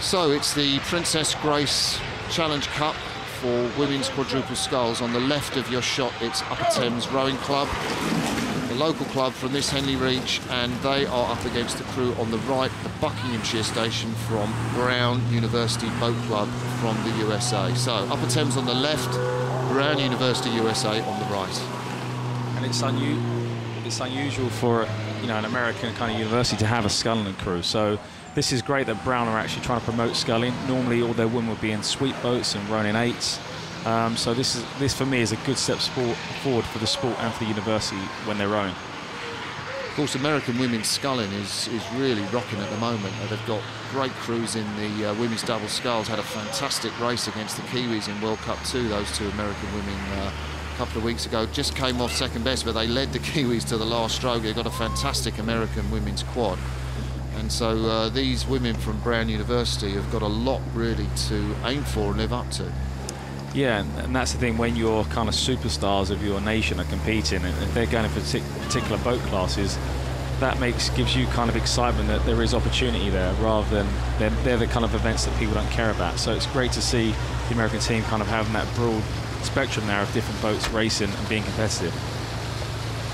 So it's the Princess Grace Challenge Cup for women's quadruple sculls. On the left of your shot, it's Upper Thames Rowing Club, the local club from this Henley Reach, and they are up against the crew on the right, the Buckinghamshire station from Brown University Boat Club from the USA. So Upper Thames on the left, Brown University USA on the right. And it's unusual for an American kind of university to have a sculling crew. So this is great that Brown are actually trying to promote sculling. Normally all their women would be in sweep boats and rowing in eights. So this for me is a good step forward for the sport and for the university when they're rowing. Of course, American women's sculling is really rocking at the moment. They've got great crews in the women's double sculls. Had a fantastic race against the Kiwis in World Cup 2, those two American women a couple of weeks ago. Just came off second best, but they led the Kiwis to the last stroke. They've got a fantastic American women's quad. And so these women from Brown University have got a lot really to aim for and live up to. Yeah, and that's the thing, when your kind of superstars of your nation are competing, and if they're going for particular boat classes, that gives you kind of excitement that there is opportunity there, rather than they're the kind of events that people don't care about. So it's great to see the American team kind of having that broad spectrum there of different boats racing and being competitive.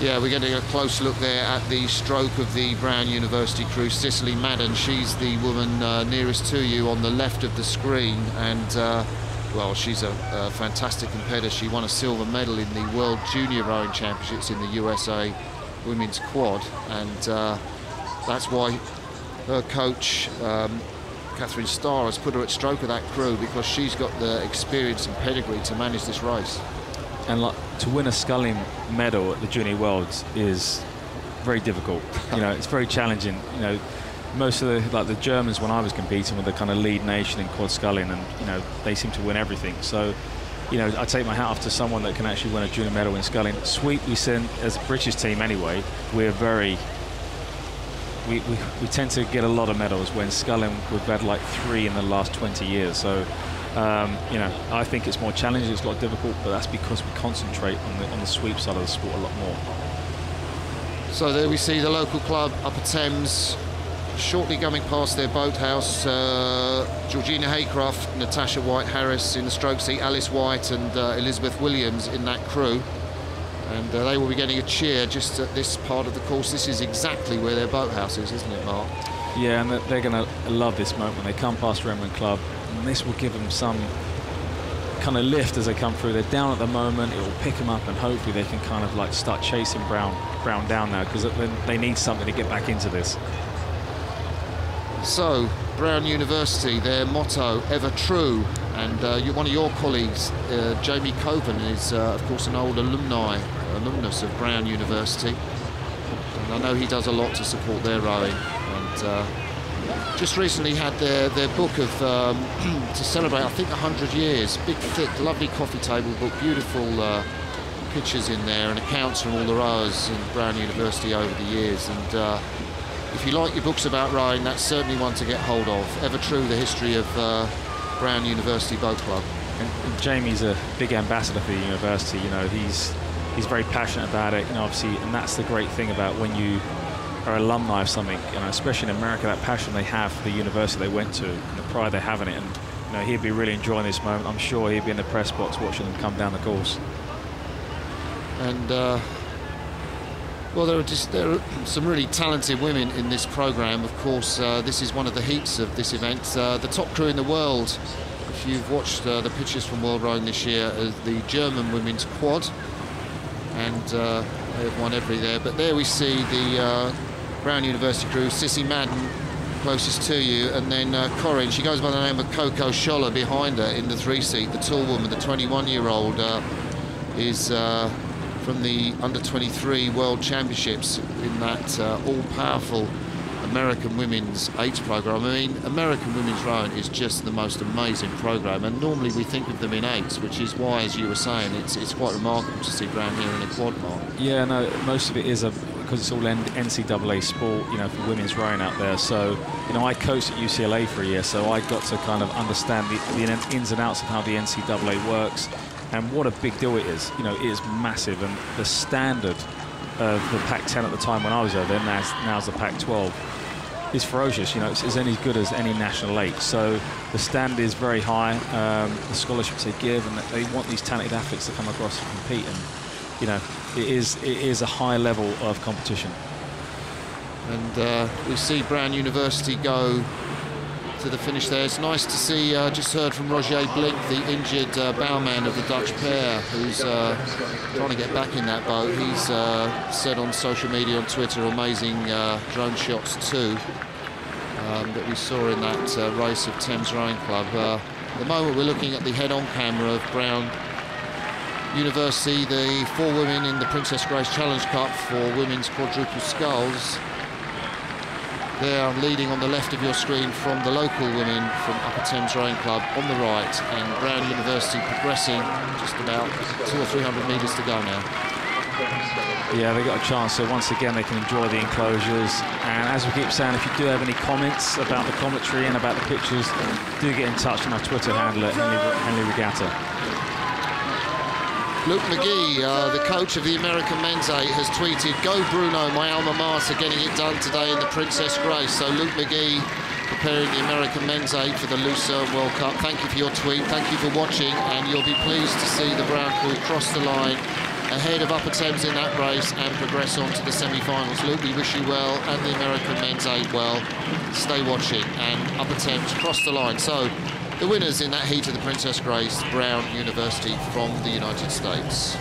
Yeah, we're getting a close look there at the stroke of the Brown University crew. Cicely Madden, she's the woman nearest to you on the left of the screen, and well, she's a fantastic competitor. She won a silver medal in the World Junior Rowing Championships in the USA Women's Quad, and that's why her coach, Catherine Starr, has put her at stroke of that crew, because she's got the experience and pedigree to manage this race. And to win a sculling medal at the Junior Worlds is very difficult. It's very challenging. Most of the Germans, when I was competing, were the kind of lead nation in quad sculling, and they seem to win everything. So I take my hat off to someone that can actually win a junior medal in sculling. Sweep, we send as a British team anyway. We're we tend to get a lot of medals, when sculling we've had like 3 in the last 20 years. So I think it's more challenging, it's a lot difficult, but that's because we concentrate on the sweep side of the sport a lot more. So there we see the local club, Upper Thames, shortly coming past their boathouse. Georgina Haycroft, Natasha White-Harris in the stroke seat, Alice White and Elizabeth Williams in that crew. And they will be getting a cheer just at this part of the course. This is exactly where their boathouse is, isn't it, Mark? Yeah, and they're going to love this moment when they come past Remnant Club. And this will give them some kind of lift as they come through. They're down at the moment. It will pick them up, and hopefully they can kind of like start chasing Brown down now, because they need something to get back into this. So, Brown University, their motto, ever true. And one of your colleagues, Jamie Coven, is of course an old alumnus of Brown University. And I know he does a lot to support their rowing. And just recently had their book of to celebrate, I think, 100 years. Big, thick, lovely coffee table book, beautiful pictures in there, and accounts from all the rowers in Brown University over the years. And if you like your books about rowing, that's certainly one to get hold of. Ever true, the history of Brown University Boat Club. And Jamie's a big ambassador for the university. He's very passionate about it. Obviously, and that's the great thing about when you are alumni of something. Especially in America, that passion they have for the university they went to, and the pride they have in it. And he'd be really enjoying this moment. I'm sure he'd be in the press box watching them come down the course. And well, there are some really talented women in this program. Of course, this is one of the heats of this event. The top crew in the world, if you've watched the pictures from World Rowing this year, the German women's quad, and they've won every there. But there we see the Brown University crew, Cissy Madden closest to you, and then Corinne, she goes by the name of Coco Scholler behind her in the 3-seat. The tall woman, the 21-year-old, is from the under-23 World Championships in that all-powerful American women's eights program. I mean, American women's rowing is just the most amazing program, and normally we think of them in eights, which is why, as you were saying, it's quite remarkable to see Brown here in a quad mark. Yeah, no, most of it is because it's all NCAA sport, for women's rowing out there. So, I coached at UCLA for a year, so I got to kind of understand the ins and outs of how the NCAA works. And what a big deal it is. It is massive, and the standard of the Pac-10 at the time when I was over there, now's the Pac-12. is ferocious. You know, it's only as good as any national 8. So the stand is very high. The scholarships they give, and they want these talented athletes to come across and compete. And you know, it is a high level of competition. And we see Brown University go to the finish there. It's nice to see, just heard from Roger Blink, the injured bowman of the Dutch pair, who's trying to get back in that boat. He's said on social media, on Twitter, amazing drone shots too, that we saw in that race of Thames Rowing Club. At the moment we're looking at the head-on camera of Brown University, the 4 women in the Princess Grace Challenge Cup for women's quadruple sculls. They are leading on the left of your screen from the local women from Upper Thames Rowing Club on the right, and Brown University progressing just about 200 or 300 metres to go now. Yeah, they got a chance, so once again they can enjoy the enclosures. And as we keep saying, if you do have any comments about the commentary and about the pictures, do get in touch on our Twitter handle at Henley Regatta. Luke McGee, the coach of the American men's 8, has tweeted, "Go Bruno, my alma mater, getting it done today in the Princess Grace." So Luke McGee preparing the American men's 8 for the Lucerne World Cup. Thank you for your tweet, thank you for watching, and you'll be pleased to see the Brown crew cross the line ahead of Upper Thames in that race and progress on to the semi-finals. Luke, we wish you well, and the American men's 8 well. Stay watching, and Upper Thames cross the line. So the winners in that heat of the Princess Grace, Brown University from the United States.